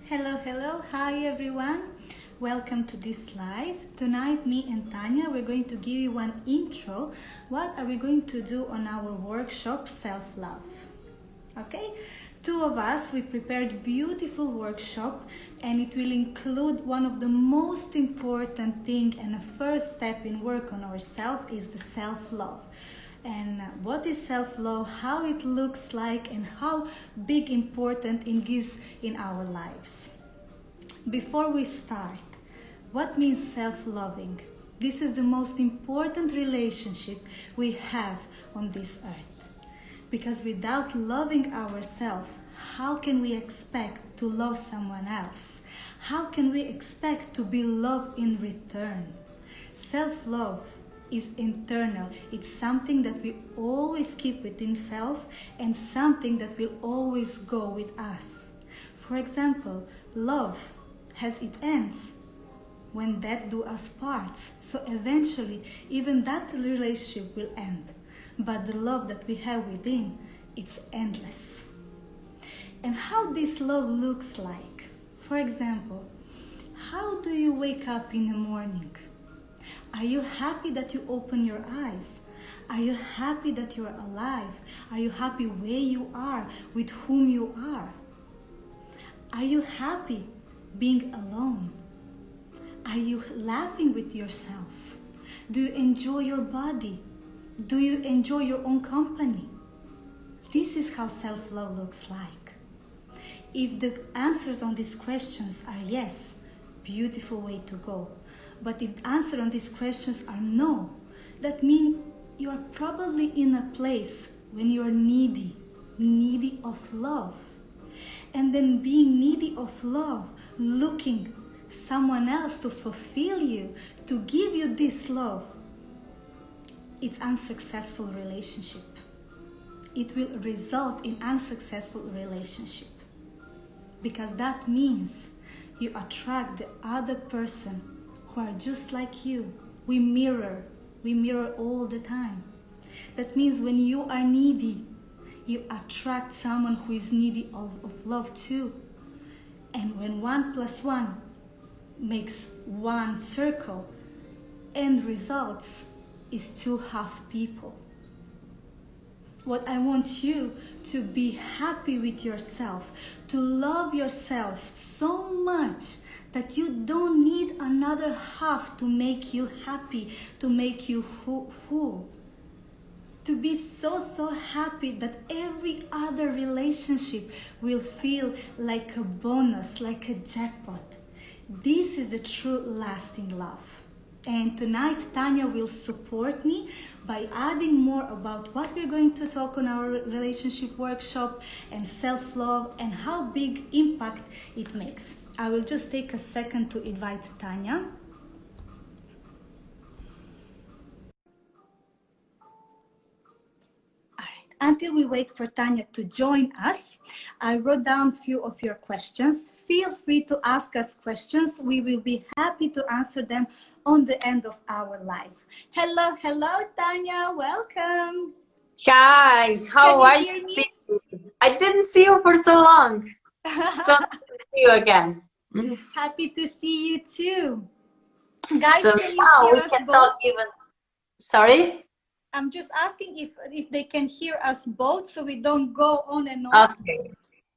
Hello, hello. Hi, everyone. Welcome to this live. Tonight, me and Tanya, we're going to give you one intro. What are we going to do on our workshop, Self-Love? Okay? Two of us, we prepared beautiful workshop, and it will include one of the most important thing and a first step in work on ourselves is the self-love. And what is self-love, how it looks like, and how big important it gives in our lives. Before we start, what means self-loving? This is the most important relationship we have on this earth. Because without loving ourselves, how can we expect to love someone else? How can we expect to be loved in return? Self-love is internal. It's something that we always keep within self and something that will always go with us. For example, love has its ends when death do us part. So eventually, even that relationship will end. But the love that we have within, it's endless. And how this love looks like. For example, how do you wake up in the morning? Are you happy that you open your eyes? Are you happy that you're alive? Are you happy where you are, with whom you are? Are you happy being alone? Are you laughing with yourself? Do you enjoy your body? Do you enjoy your own company? This is how self-love looks like. If the answers on these questions are yes, beautiful way to go. But if the answer on these questions are no, that means you are probably in a place when you are needy of love. And then being needy of love, looking someone else to fulfill you, to give you this love, it's unsuccessful relationship. It will result in unsuccessful relationship. Because that means you attract the other person who are just like you. We mirror all the time. That means when you are needy, you attract someone who is needy of love too. And when 1 + 1 makes one circle, end results is 2 half people. What I want you to be happy with yourself, to love yourself so much that you don't need another half to make you happy, to make you full. To be so happy that every other relationship will feel like a bonus, like a jackpot. This is the true lasting love. And tonight Tanya will support me by adding more about what we're going to talk on our relationship workshop and self-love and how big impact it makes. I will just take a second to invite Tanya. Until we wait for Tanya to join us, I wrote down a few of your questions. Feel free to ask us questions. We will be happy to answer them on the end of our live. Hello, Tanya. Welcome. Guys, how are you? I didn't see you for so long. So nice to see you again. Happy to see you too. Guys, so can you now hear we us can both? talk even. Sorry? I'm just asking if they can hear us both so we don't go on and on. Okay.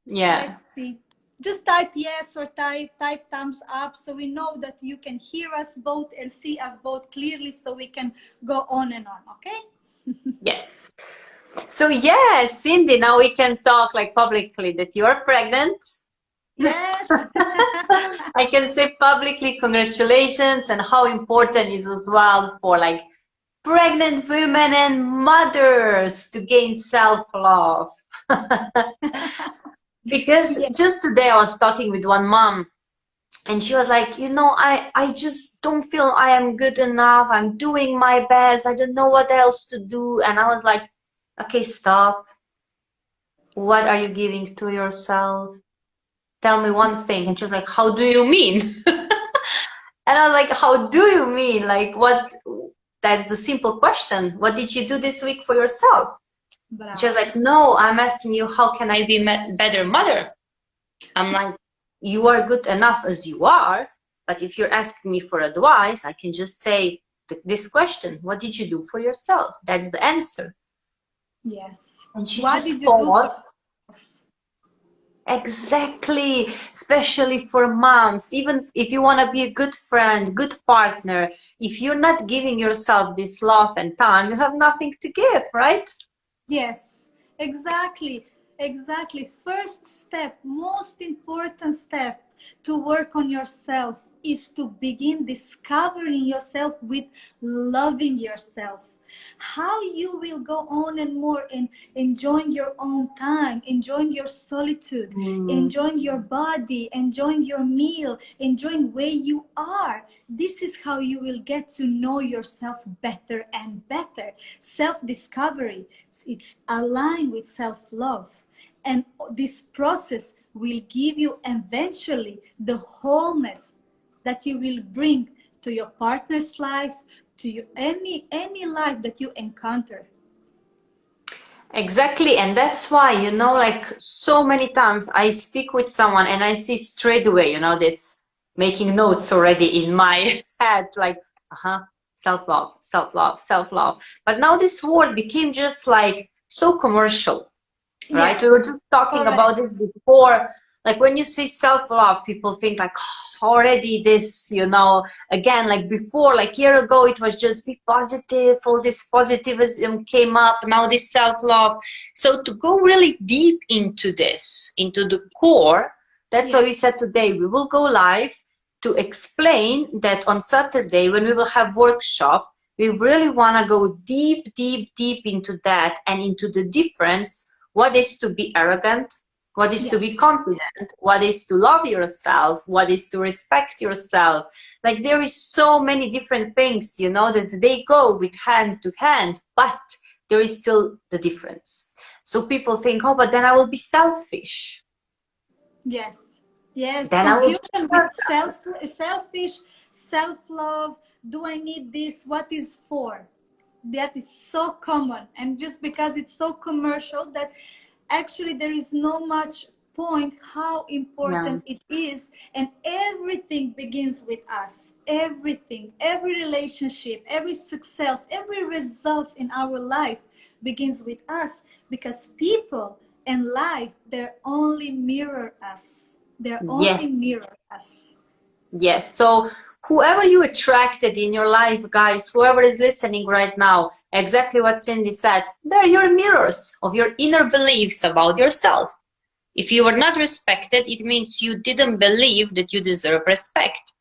Yeah. Let's see. Just type yes or type thumbs up so we know that you can hear us both and see us both clearly so we can go on and on, okay? Yes. So yeah, Cindy, now we can talk like publicly that you are pregnant. Yes. I can say publicly congratulations and how important it is as well for like pregnant women and mothers to gain self-love. Because yes. just today I was talking with one mom and she was like, I just don't feel I am good enough. I'm doing my best. I don't know what else to do. And I was like, okay, stop. What are you giving to yourself? Tell me one thing. And she was like, how do you mean? And I was like, how do you mean? Like, what? That's the simple question. What did you do this week for yourself? Bravo. She was like, no, I'm asking you, how can I be a better mother? I'm like, you are good enough as you are. But if you're asking me for advice, I can just say this question: what did you do for yourself? That's the answer. Yes. And she What just did you do for? paused. Exactly, especially for moms. Even if you want to be a good friend, good partner, if you're not giving yourself this love and time, you have nothing to give, right? Yes, exactly, exactly. First step, most important step to work on yourself is to begin discovering yourself with loving yourself. How you will go on and more and enjoying your own time, enjoying your solitude, Mm. enjoying your body, enjoying your meal, enjoying where you are. This is how you will get to know yourself better and better. Self-discovery, it's aligned with self-love. And this process will give you eventually the wholeness that you will bring to your partner's life, to your, any life that you encounter. Exactly, and that's why, like so many times I speak with someone and I see straight away, this making notes already in my head, like, self-love, self-love, self-love. But now this word became just like so commercial, right? We Yes, were just talking correct. about this before. Like when you say self-love, people think like, already this, again, like before, like year ago, it was just be positive, all this positivism came up, now this self-love. So to go really deep into this, into the core, that's why we Yes, said today we will go live to explain that on Saturday when we will have workshop, we really want to go deep, deep, deep into that and into the difference. What is to be arrogant? What is to yeah, be confident? What is to love yourself? What is to respect yourself? Like there is so many different things, that they go with hand to hand, but there is still the difference. So people think, oh, but then I will be selfish. yes, yes. Then I will be Confusion with selfish, self-love. Do I need this? What is for? That is so common, and just because it's so commercial that actually there is no much point how yeah. important it is, and everything begins with us. Everything, every relationship, every success, every results in our life begins with us, because people and life, they're only mirror us. They're Yes. only mirror us. Yes. So whoever you attracted in your life, guys, whoever is listening right now, exactly what Cindy said, they're your mirrors of your inner beliefs about yourself. If you were not respected, it means you didn't believe that you deserve respect.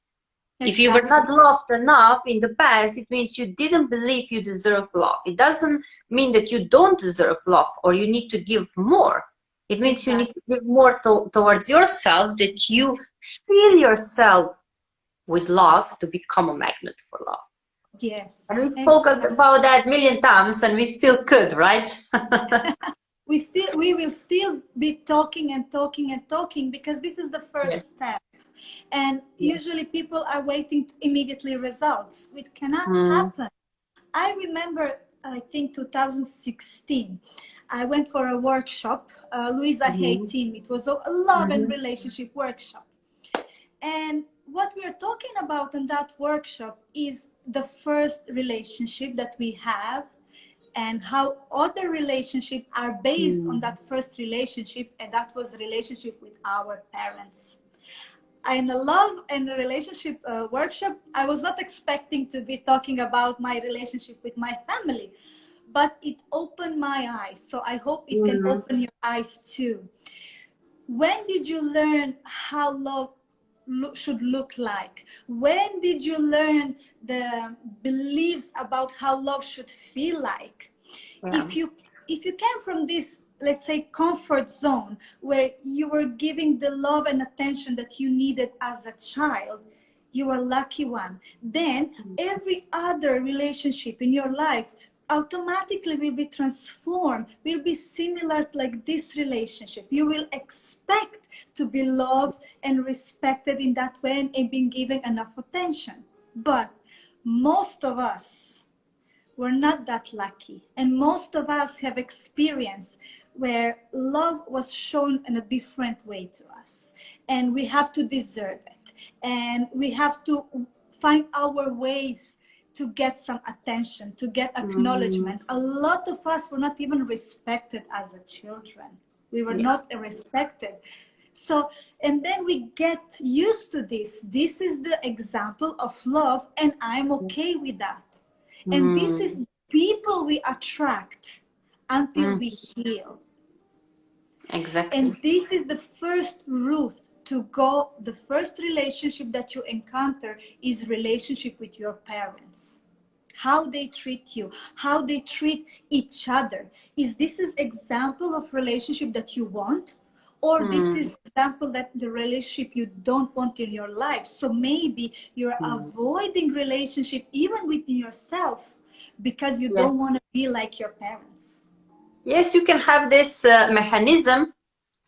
If you were Exactly. not loved enough in the past, it means you didn't believe you deserve love. It doesn't mean that you don't deserve love or you need to give more. It means you need Exactly. to give more towards yourself, that you fill yourself with love to become a magnet for love. Yes. And we spoke about that a million times and we still could, right? We will still be talking and talking and talking, because this is the Yes. first step, and Yes. usually people are waiting immediately results, which cannot Mm, happen. I remember, I think 2016, I went for a workshop, Louisa Hay mhm, team. It was a love and mhm, relationship workshop, and what we are talking about in that workshop is the first relationship that we have, and how other relationships are based on mm. that first relationship, and that was the relationship with our parents. In a love and a relationship workshop, I was not expecting to be talking about my relationship with my family, but it opened my eyes. So I hope it can Mm. open your eyes too. When did you learn how love should look like? When did you learn the beliefs about how love should feel like? Yeah. if you if you came from this, let's say, comfort zone where you were giving the love and attention that you needed as a child, you are lucky one. Then every other relationship in your life automatically will be transformed, will be similar to like this relationship. You will expect to be loved and respected in that way and being given enough attention. But most of us, we're not that lucky. And most of us have experienced where love was shown in a different way to us, and we have to deserve it, and we have to find our ways to get some attention, to get acknowledgement. A lot of us were not even respected as a children. We were not respected. So, and then we get used to this. This is the example of love, and I'm okay with that. And this is people we attract until we heal. Exactly. And this is the first route to go. The first relationship that you encounter is relationship with your parents. How they treat you, how they treat each other. Is this is example of relationship that you want? Or this is example that the relationship you don't want in your life. So maybe you're avoiding relationship even within yourself because you don't want to be like your parents. Yes, you can have this mechanism,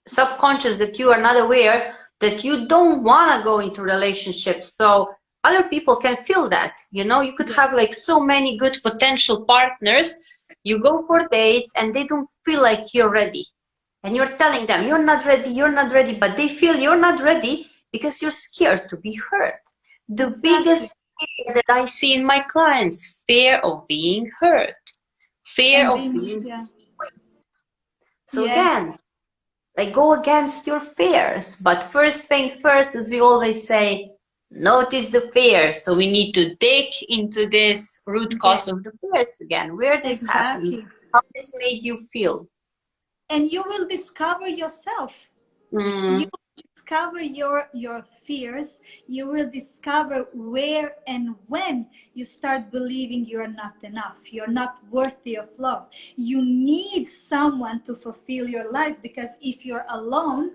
subconscious, that you are not aware that you don't want to go into relationships. So other people can feel that, you know, you could have like so many good potential partners. You go for dates and they don't feel like you're ready. And you're telling them, you're not ready, but they feel you're not ready because you're scared to be hurt. The biggest fear that I see in my clients, fear of being hurt, fear of being So again, like go against your fears. But first thing first, as we always say, notice the fears. So we need to dig into this root cause of the fears again. Where this happened, how this made you feel. And you will discover yourself. You will discover your fears. You will discover where and when you start believing you're not enough. You're not worthy of love. You need someone to fulfill your life, because if you're alone,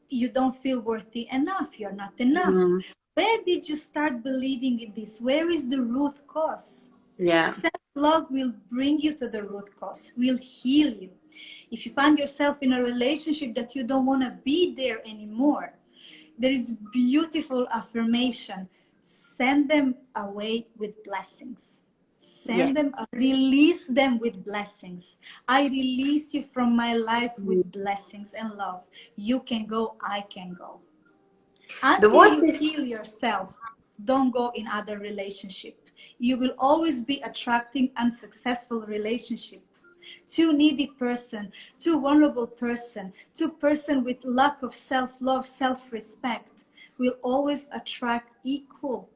you don't feel worthy enough. You're not enough. Where did you start believing in this? Where is the root cause? Self-love will bring you to the root cause, will heal you. If you find yourself in a relationship that you don't want to be there anymore, there is beautiful affirmation. Send them away with blessings. Send them, release them with blessings. I release you from my life with blessings and love. You can go, I can go. Until you heal yourself, don't go in other relationship. You will always be attracting unsuccessful relationship. Too needy person, too vulnerable person, too person with lack of self-love, self-respect will always attract equal.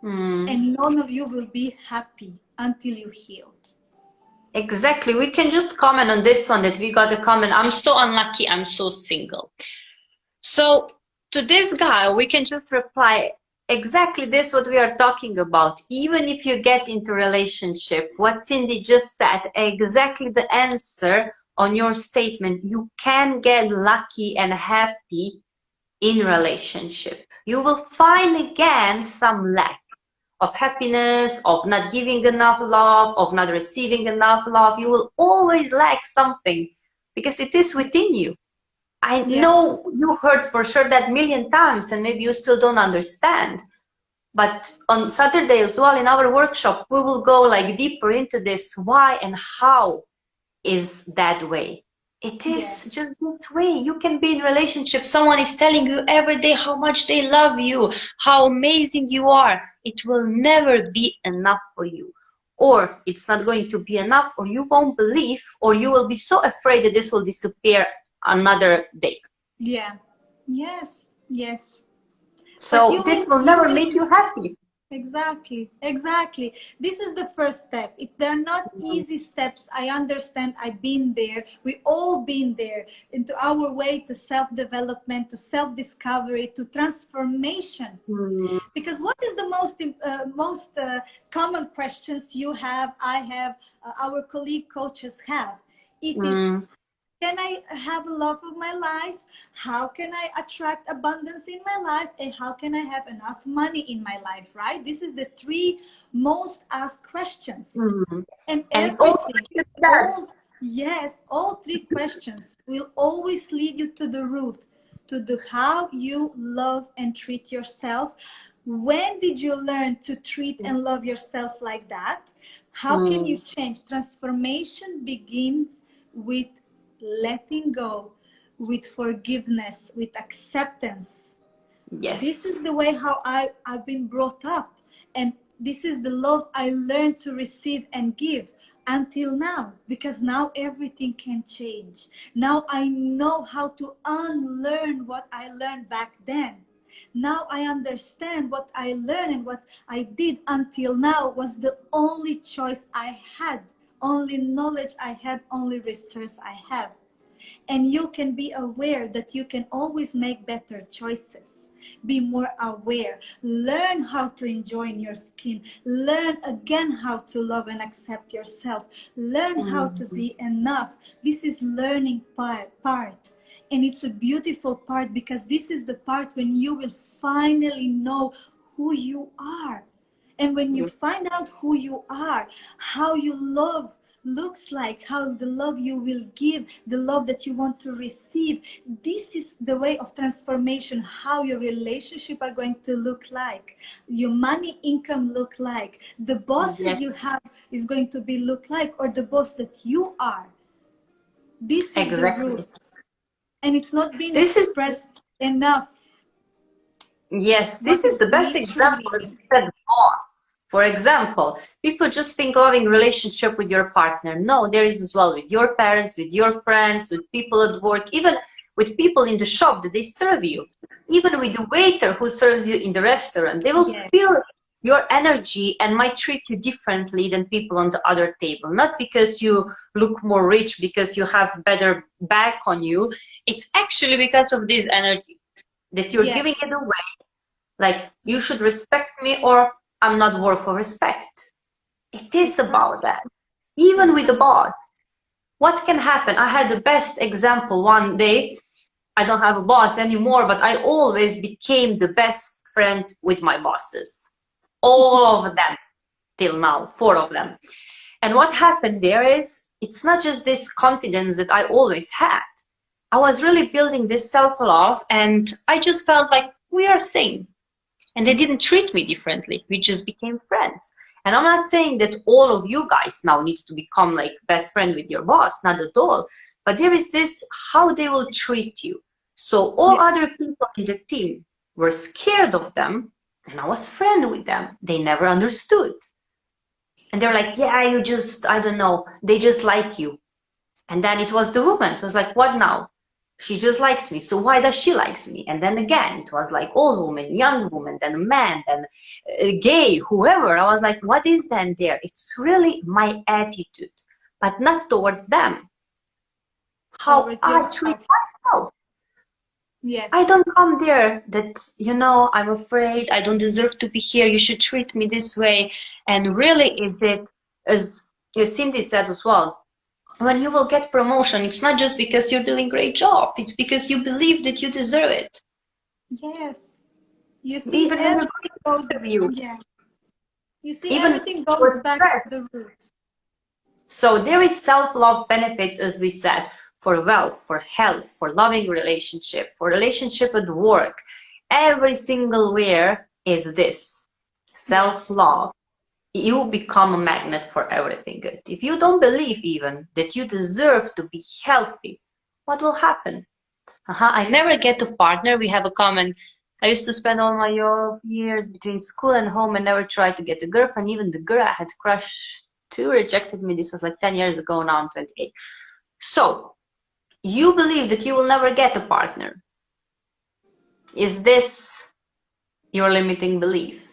And none of you will be happy until you heal. Exactly. We can just comment on this one, that we got a comment. I'm so unlucky, I'm so single. So to this guy, we can just reply, exactly this what we are talking about. Even if you get into relationship, what Cindy just said, exactly the answer on your statement. You can get lucky and happy in relationship. You will find again some lack of happiness, of not giving enough love, of not receiving enough love. You will always lack something because it is within you. I know you heard for sure that 1,000,000 times, and maybe you still don't understand. But on Saturday as well, in our workshop, we will go like deeper into this. Why and how is that way? It is just this way. You can be in relationship. Someone is telling you every day how much they love you, how amazing you are. It will never be enough for you. Or it's not going to be enough, or you won't believe, or you will be so afraid that this will disappear another day. So this will never make you happy. Exactly. This is the first step. They're not easy steps. I understand. I've been there. We all been there, into our way to self-development, to self-discovery, to transformation. Because what is the most common questions you have, I have, our colleague coaches have? It is, can I have love of my life? How can I attract abundance in my life? And how can I have enough money in my life, right? This is the three most asked questions. And everything, all three questions will always lead you to the root, to the how you love and treat yourself. When did you learn to treat and love yourself like that? How can you change? Transformation begins with letting go, with forgiveness, with acceptance. This is Yes. the way how I've been brought up. And this is the love I learned to receive and give until now, because now everything can change. Now I know how to unlearn what I learned back then. Now I understand what I learned, and what I did until now was the only choice I had, only knowledge I had, only resource I have. And you can be aware that you can always make better choices. Be more aware. Learn how to enjoy your skin. Learn again how to love and accept yourself. Learn how to Mhm. be enough. This is learning part. And it's a beautiful part, because this is the part when you will finally know who you are. And when you Yes. find out who you are, how you love looks like, how the love you will give, the love that you want to receive, this is the way of transformation. How your relationship are going to look like, your money income look like, the bosses Yes. you have is going to be look like, or the boss that you are. This is the root, Exactly. and it's not being This is expressed enough. Yes, What this is is the best example. literally, As you said, boss. For example, people just think loving relationship with your partner. No, there is as well with your parents, with your friends, with people at work, even with people in the shop that they serve you, even with the waiter who serves you in the restaurant. They will yeah, feel your energy and might treat you differently than people on the other table. Not because you look more rich, because you have better back on you. It's actually because of this energy that you're yes, giving it away, like you should respect me or I'm not worth of respect. It is about exactly, that. Even with the exactly. boss, what can happen? I had the best example one day. I don't have a boss anymore, but I always became the best friend with my bosses. All of them till now, four of them. And what happened there is, it's not just this confidence that I always had. I was really building this self-love, and I just felt like we are same. And they didn't treat me differently. We just became friends. And I'm not saying that all of you guys now need to become like best friend with your boss, not at all. But there is this how they will treat you. So all Yeah, other people in the team were scared of them, and I was friend with them. They never understood. And they're like, yeah, you just, I don't know, they just like you. And then it was the woman. So I was like, what now? She just likes me. So why does she likes me? And then again, it was like old woman, young woman, then a man, then gay, whoever. I was like, what is then there? It's really my attitude, but not towards them. How towards I treat yourself. myself. I Yes, don't come there that, I'm afraid I don't deserve to be here. You should treat me this way. And really, is it, as Cindy said as well, when you will get promotion, it's not just because you're doing great job. It's because you believe that you deserve it. yes. You see, Even when you're everything goes, going to interview, yeah. You see, even everything for goes back to stress. the roots. So there is self-love benefits, as we said, for wealth, for health, for loving relationship, for relationship at work. Every single where is this Yeah, self-love. You become a magnet for everything good. If you don't believe even that you deserve to be healthy, what will happen? I never get a partner. We have a common. I used to spend all my years between school and home and never tried to get a girlfriend. Even the girl I had crush to rejected me. This was like 10 years ago. Now I'm 28. So you believe that you will never get a partner. Is this your limiting belief?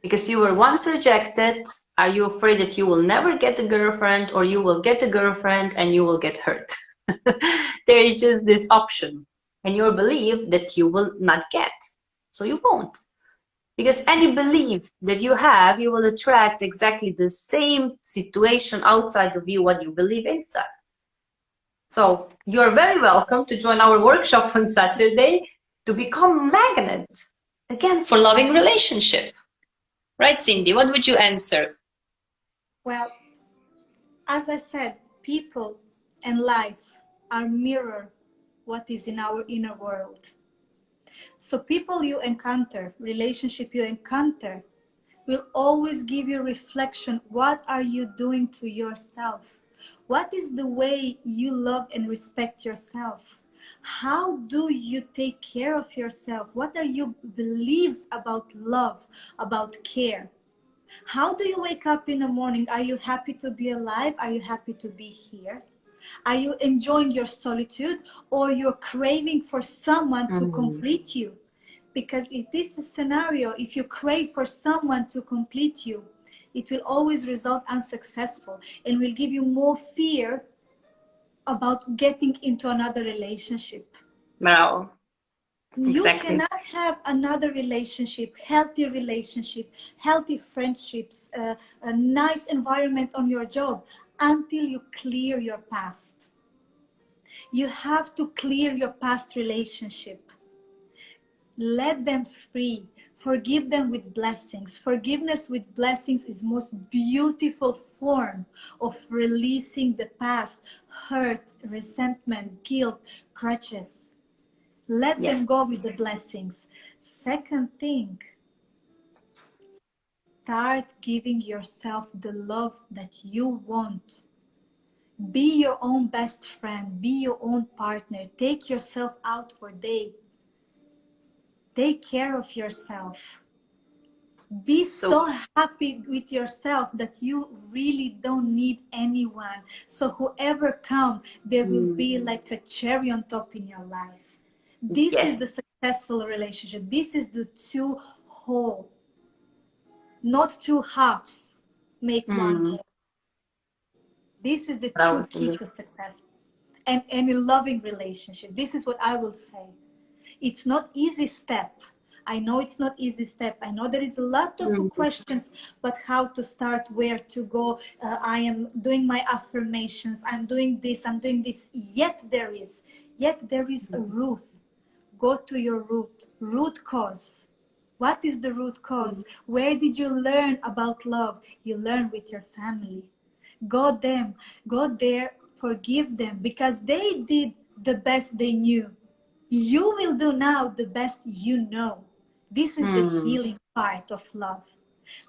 Because you were once rejected, are you afraid that you will never get a girlfriend, or you will get a girlfriend and you will get hurt? There is just this option, and your belief that you will not get. So you won't. Because any belief that you have, you will attract exactly the same situation outside of you what you believe inside. So you're very welcome to join our workshop on Saturday to become a magnet, again, for loving relationship. Right, Cindy? What would you answer? well, as I said, people and life are mirror what is in our inner world. So people you encounter, relationship you encounter, will always give you reflection. What are you doing to yourself? What is the way you love and respect yourself? How do you take care of yourself? What are your beliefs about love, about care? How do you wake up in the morning? Are you happy to be alive? Are you happy to be here? Are you enjoying your solitude, or you're craving for someone to complete you? Because if this is scenario, if you crave for someone to complete you, it will always result unsuccessful and will give you more fear about getting into another relationship. Bravo. You Exactly. cannot have another relationship, healthy friendships, a nice environment on your job until you clear your past. You have to clear your past relationship. Let them free. Forgive them with blessings. Forgiveness with blessings is most beautiful form of releasing the past, hurt, resentment, guilt, grudges. Let Yes. them go with the blessings. Second thing, start giving yourself the love that you want. Be your own best friend. Be your own partner. Take yourself out for dates. Take care of yourself. Be So, so happy with yourself that you really don't need anyone. So whoever comes, there will be like a cherry on top in your life. This is yes. the successful relationship. This is the two whole, not two halves make one whole. This is the true Bravo. key to success and any loving relationship. This is what I will say. It's not easy step. I know it's not easy step. I know there is a lot of questions, but how to start, where to go. I am doing my affirmations. I'm doing this. I'm doing this. Yet there is a root. Go to your root cause. What is the root cause? Where did you learn about love? You learn with your family. Go there, forgive them because they did the best they knew. You will do now the best you know. This is the healing part of love.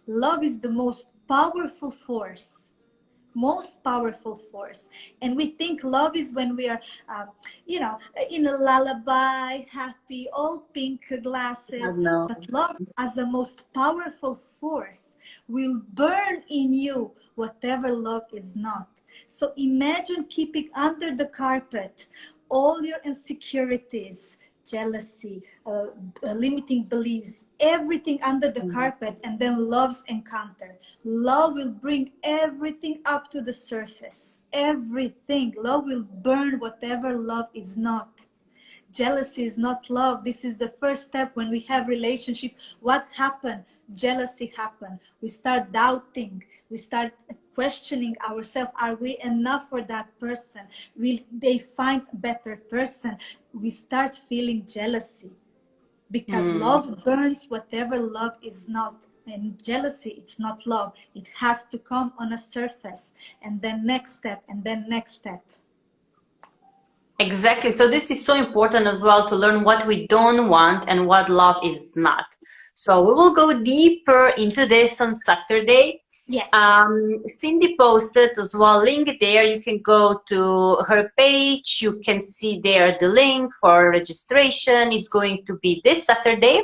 Love is the most powerful force. Most powerful force. And we think love is when we are, in a lullaby, happy, all pink glasses. No. But love as the most powerful force will burn in you whatever love is not. So imagine keeping under the carpet all your insecurities, jealousy, limiting beliefs, everything under the carpet, and then love's encounter. Love will bring everything up to the surface. Everything. Love will burn whatever love is not. Jealousy is not love. This is the first step when we have relationship. What happened? Jealousy happened. We start doubting. We start questioning ourselves. Are we enough for that person? Will they find a better person? We start feeling jealousy because love burns whatever love is not. And jealousy, it's not love. It has to come on a surface, and then next step, and then next step. Exactly. So this is so important as well to learn what we don't want and what love is not. So we will go deeper into this on Saturday. Yes. Cindy posted as well link there. You can go to her page. You can see there the link for registration. It's going to be this Saturday,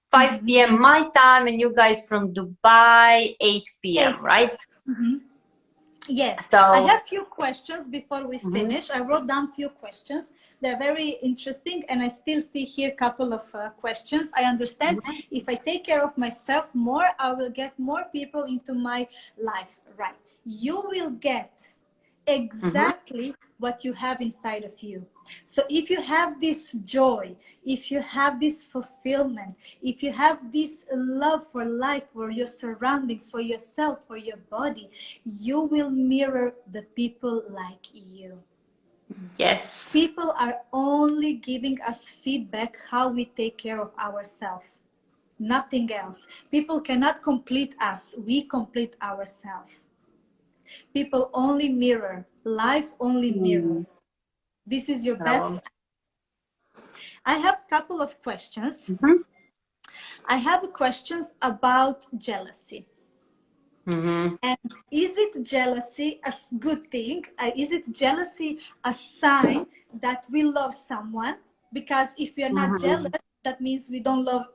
5 p.m. my time, and you guys from Dubai, 8 p.m. right? Yes, So I have few questions before we finish. I wrote down few questions. They're very interesting, and I still see here a couple of questions. I understand if I take care of myself more, I will get more people into my life. Right. You will get exactly what you have inside of you. So if you have this joy, if you have this fulfillment, if you have this love for life, for your surroundings, for yourself, for your body, you will mirror the people like you. yes. People are only giving us feedback how we take care of ourselves. Nothing else. People cannot complete us. We complete ourselves. People only mirror. Life only mirror. This is your best. I have a couple of questions. I have questions about jealousy. Mm-hmm. And is it jealousy a good thing? Is it jealousy a sign that we love someone? Because if we are not Mm-hmm. jealous, that means we don't love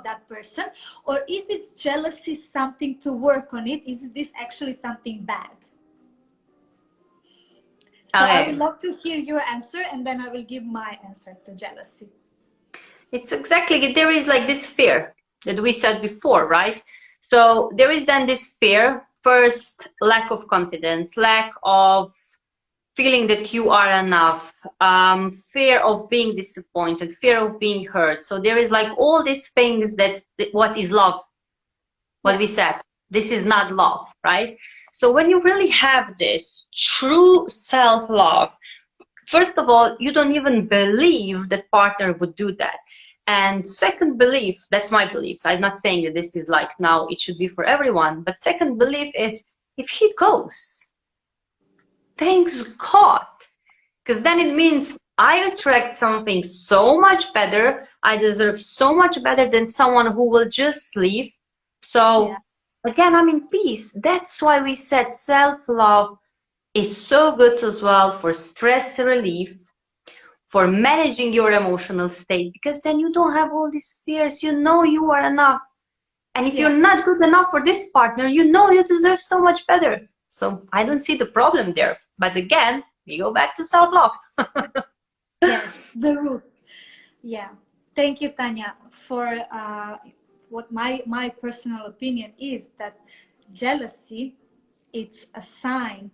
that person. Or if it's jealousy, something to work on it. Is this actually something bad? So I would Okay. love to hear your answer, and then I will give my answer to jealousy. It's exactly, there is like this fear that we said before, right? So there is then this fear, first, lack of confidence, lack of feeling that you are enough, fear of being disappointed, fear of being hurt. So there is like all these things that what is love, what we Yes. said. This is not love, right? So when you really have this true self-love, first of all, you don't even believe that partner would do that. And second belief, that's my beliefs. I'm not saying that this is like now it should be for everyone, but second belief is if he goes, thanks God. Because then it means I attract something so much better. I deserve so much better than someone who will just leave. Yeah. So again, I'm in peace. That's why we said self-love is so good as well for stress relief, for managing your emotional state, because then you don't have all these fears. You know you are enough. And if Yeah. you're not good enough for this partner, you know you deserve so much better. So I don't see the problem there. But again, we go back to self-love. Yes. The root. Yeah. Thank you, Tanya, for what my personal opinion is that jealousy, it's a sign.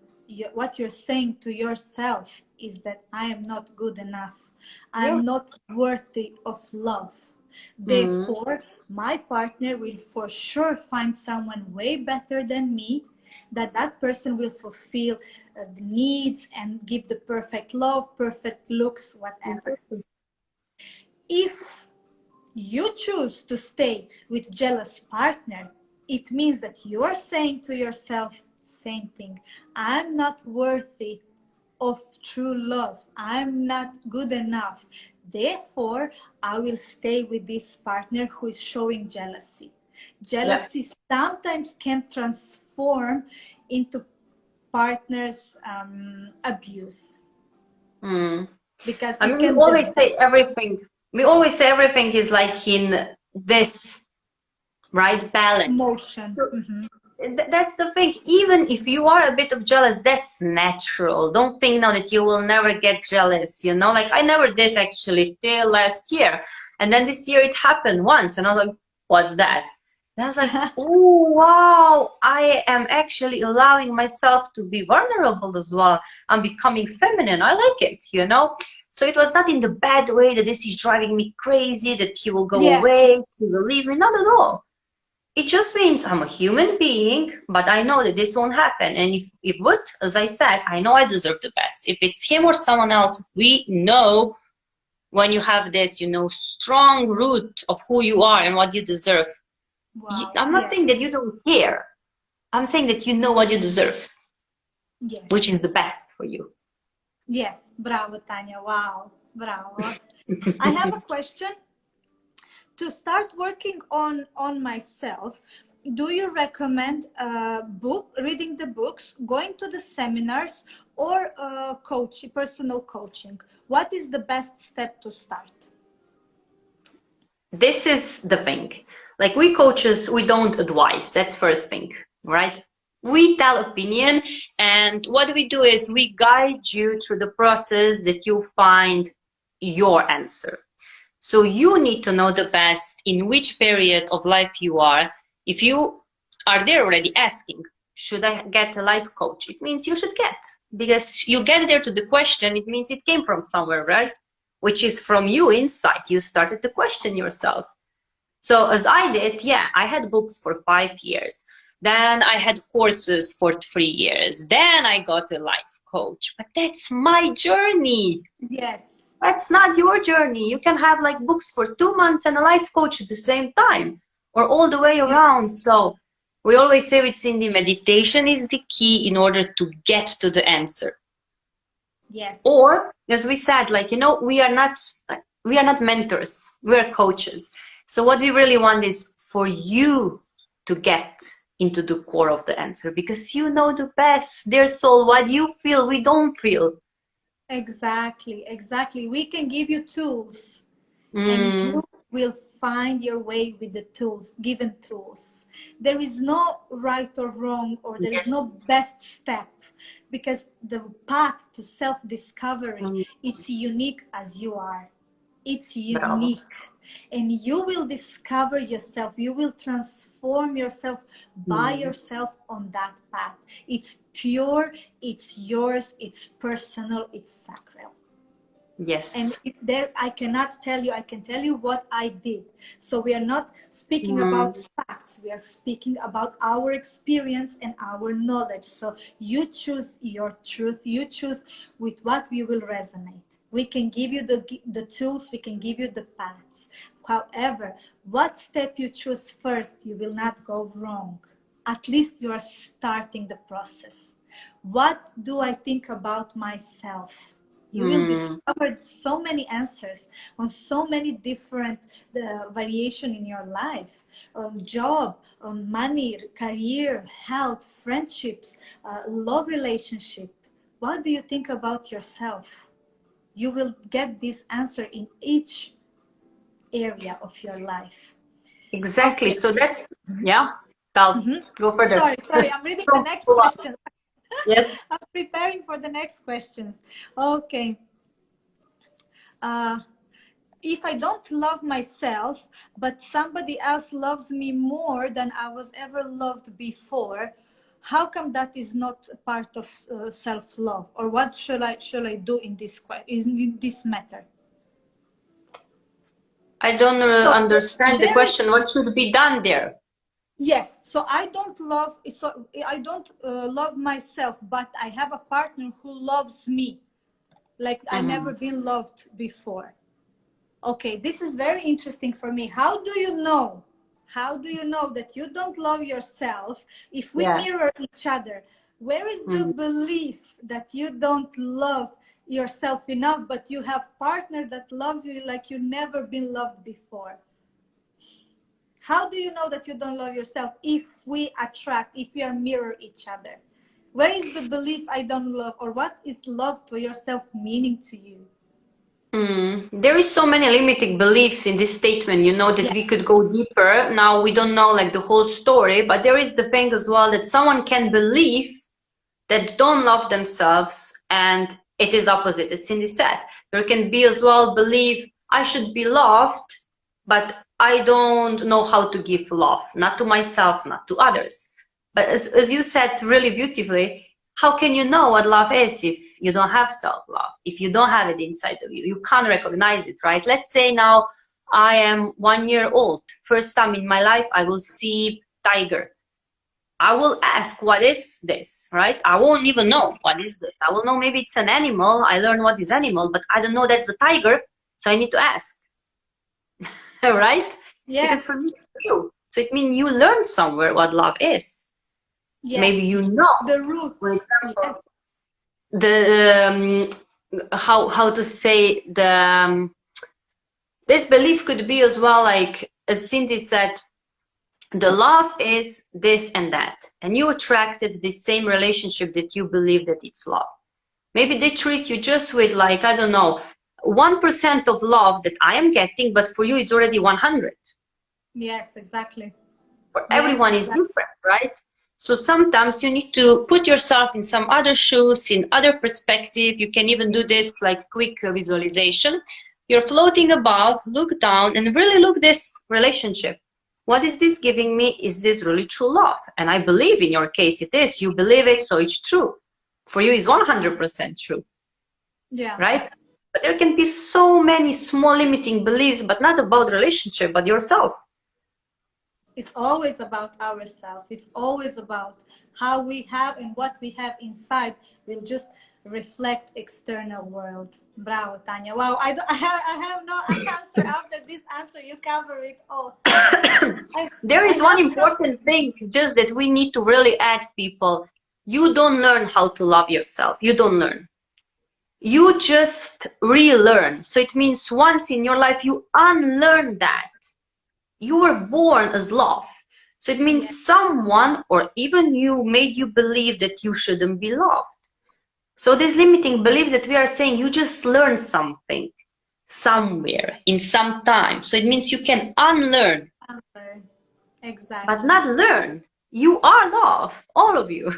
What you're saying to yourself is that I am not good enough. I Yeah. am not worthy of love. Mm, Therefore, my partner will for sure find someone way better than me, that person will fulfill the needs and give the perfect love, perfect looks, whatever. If you choose to stay with jealous partner, it means that you're saying to yourself same thing. I'm not worthy of true love. I'm not good enough. Therefore, I will stay with this partner who is showing jealousy. yeah. Jealousy sometimes can transform into partner's abuse Mm. because I you mean, we can always develop. say everything. We always say everything is like in this, right? Balance. Emotion. So Mhm. that's the thing. Even if you are a bit of jealous, that's natural. Don't think now that you will never get jealous, you know? Like I never did actually till last year. And then this year it happened once and I was like, what's that? And I was like, oh wow, I am actually allowing myself to be vulnerable as well. I'm becoming feminine. I like it, you know? So it was not in the bad way that this is driving me crazy, that he will go Yeah. away, he will leave me. Not at all. It just means I'm a human being, but I know that this won't happen. And if it would, as I said, I know I deserve the best. If it's him or someone else, we know when you have this, you know, strong root of who you are and what you deserve. Wow. I'm not Yes. saying that you don't care. I'm saying that you know what you deserve, which is Yes. the best for you. Yes. Bravo, Tanya. Wow. Bravo. I have a question. To start working on myself, do you recommend reading the books, going to the seminars, or personal coaching? What is the best step to start? This is the thing. Like we coaches, we don't advise. That's first thing, right? We tell opinion, and what we do is we guide you through the process that you find your answer. So you need to know the best in which period of life you are. If you are there already asking, should I get a life coach? It means you should get, because you get there to the question, it means it came from somewhere, right? Which is from you inside. You started to question yourself. So as I did, yeah, I had books for 5 years. Then I had courses for 3 years. Then I got a life coach. But that's my journey. Yes. That's not your journey. You can have like books for 2 months and a life coach at the same time, or all the way Yes. around. So we always say with Cindy, meditation is the key in order to get to the answer. Yes. Or, as we said, like, you know, we are not mentors, we're coaches. So what we really want is for you to get into the core of the answer, because you know the best, dear soul, what you feel, we don't feel. Exactly, exactly. We can give you tools, and Mm, you will find your way with the tools, given tools. There is no right or wrong, or there is yes. no best step, because the path to self-discovery, Mm, it's unique as you are. It's bravo. unique, and you will discover yourself. You will transform yourself by Mm, yourself on that path. It's pure, it's yours, it's personal, it's sacral. And yes. there, I cannot tell you, I can tell you what I did. So we are not speaking about Mm, facts, we are speaking about our experience and our knowledge. So you choose your truth, you choose with what we will resonate. We can give you the tools, we can give you the paths. However, what step you choose first, you will not go wrong. At least you are starting the process. What do I think about myself? You will mm, discover so many answers on so many different variation in your life, on job, on money, career, health, friendships, love relationship. What do you think about yourself? You will get this answer in each area of your life. exactly. Okay. So that's, yeah, I'll Mhm. go further. Sorry, I'm reading the So, next go on. question. Yes. I'm preparing for the next questions. Okay. Uh, if I don't love myself, but somebody else loves me more than I was ever loved before, how come that is not a part of self-love? Or what should I do in this matter? I don't So understand the there is, question. What should be done there? yes. So I don't love myself, but I have a partner who loves me like I Mm-hmm. never been loved before. Okay, this is very interesting for me. How do you know? How do you know that you don't love yourself if we Yeah. mirror each other? Where is the Mm. belief that you don't love yourself enough, but you have partner that loves you like you never been loved before? How do you know that you don't love yourself if we attract, if we are mirror each other? Where is the belief I don't love, or what is love for yourself meaning to you? There is so many limiting beliefs in this statement, you know, that we Yes. could go deeper. Now we don't know like the whole story, but there is the thing as well that someone can believe that don't love themselves, and it is opposite, as Cindy said. There can be as well belief I should be loved, but I don't know how to give love, not to myself, not to others. But as you said really beautifully, how can you know what love is if you don't have self-love, if you don't have it inside of you? You can't recognize it, right? Let's say now I am 1 year old. First time in my life I will see tiger. I will ask, what is this, right? I won't even know what is this. I will know maybe it's an animal. I learn what is animal, but I don't know that's the tiger. So I need to ask, right? Because for Yes. me, it's you. So it means you learned somewhere what love is. Maybe Yes. you know, The for roots. Yes. example, the how to say the this belief could be as well, like as Cindy said, the love is this and that, and you attracted the same relationship that you believe that it's love. Maybe they treat you just with, like, I don't know, 1% of love that I am getting, but for you it's already 100. Yes, exactly. For Yes, everyone is exactly. different, right? So sometimes you need to put yourself in some other shoes, in other perspective. You can even do this like quick visualization. You're floating above, look down, and really look this relationship. What is this giving me? Is this really true love? And I believe in your case it is. You believe it, so it's true. For you it's 100% true, Yeah. right? But there can be so many small limiting beliefs, but not about relationship, but yourself. It's always about ourselves. It's always about how we have and what we have inside will just reflect external world. Bravo, Tanya. Wow, I have no answer after this answer. You cover it all. I, There I is one have no. important thing just that we need to really add, people. You don't learn how to love yourself. You don't learn. You just relearn. So it means once in your life you unlearn that. You were born as love. So it means someone or even you made you believe that you shouldn't be loved. So these limiting beliefs that we are saying, you just learn something somewhere in some time. So it means you can unlearn, Unlearn. but Exactly. not learn. You are love, all of you.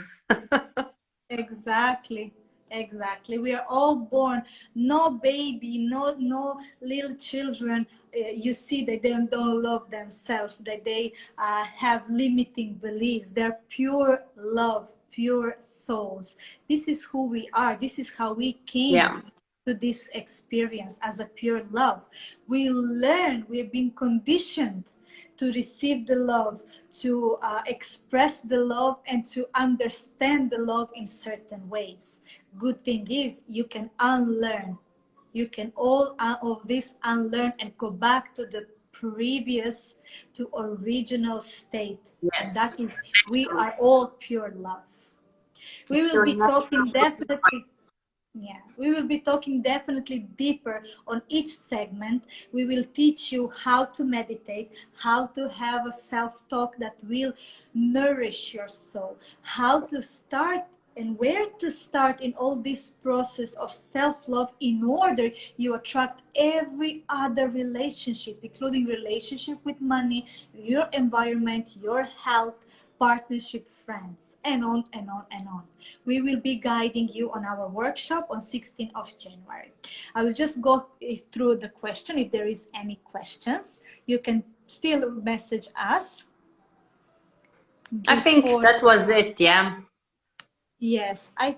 Exactly. Exactly. We are all born. No baby, no little children. You see that they don't love themselves. That they have limiting beliefs. They're pure love, pure souls. This is who we are. This is how we came Yeah. to this experience as a pure love. We learn. We've been conditioned to receive the love, to express the love, and to understand the love in certain ways. Good thing is you can unlearn. You can all of this unlearn and go back to the previous, to original state. And Yes. that is, we are all pure love. We will You're be not. talking definitely, yeah, we will be talking definitely deeper on each segment. We will teach you how to meditate, how to have a self-talk that will nourish your soul, how to start and where to start in all this process of self-love in order you attract every other relationship, including relationship with money, your environment, your health, partnership, friends, and on and on and on. We will be guiding you on our workshop on 16th of January. I will just go through the question. If there is any questions, you can still message us I think before. that was it, yeah. Yes, I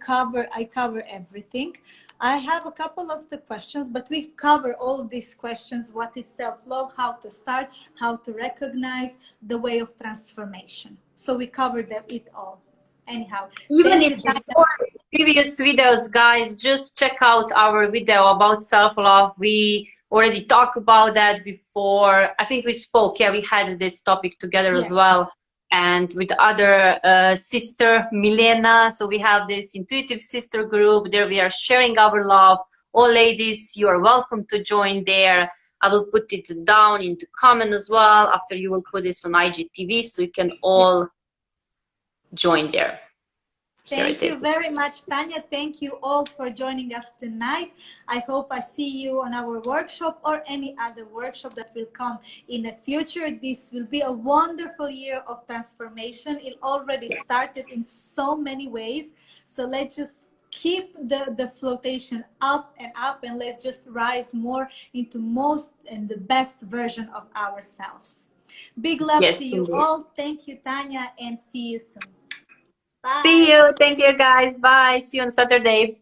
cover everything. I have a couple of the questions, but we cover all these questions. What is self-love? How to start? How to recognize the way of transformation. So we covered it all. Anyhow, Even thank if you, you Diana. saw previous videos, guys, just check out our video about self-love. We already talked about that before. I think we spoke, yeah, we had this topic together as Yes, well. And with other sister, Milena. So we have this intuitive sister group. There we are sharing our love. All ladies, you are welcome to join there. I will put it down into comment as well. After you will put this on IGTV so you can yes. all join there. Here Thank it is. you very much, Tanya. Thank you all for joining us tonight. I hope I see you on our workshop or any other workshop that will come in the future. This will be a wonderful year of transformation. It already started in so many ways. So let's just keep the flotation up, and let's just rise more into most and the best version of ourselves. Big love Yes, to you indeed. all. Thank you, Tanya, and see you soon. See Bye. you. Thank you, guys. Bye. See you on Saturday.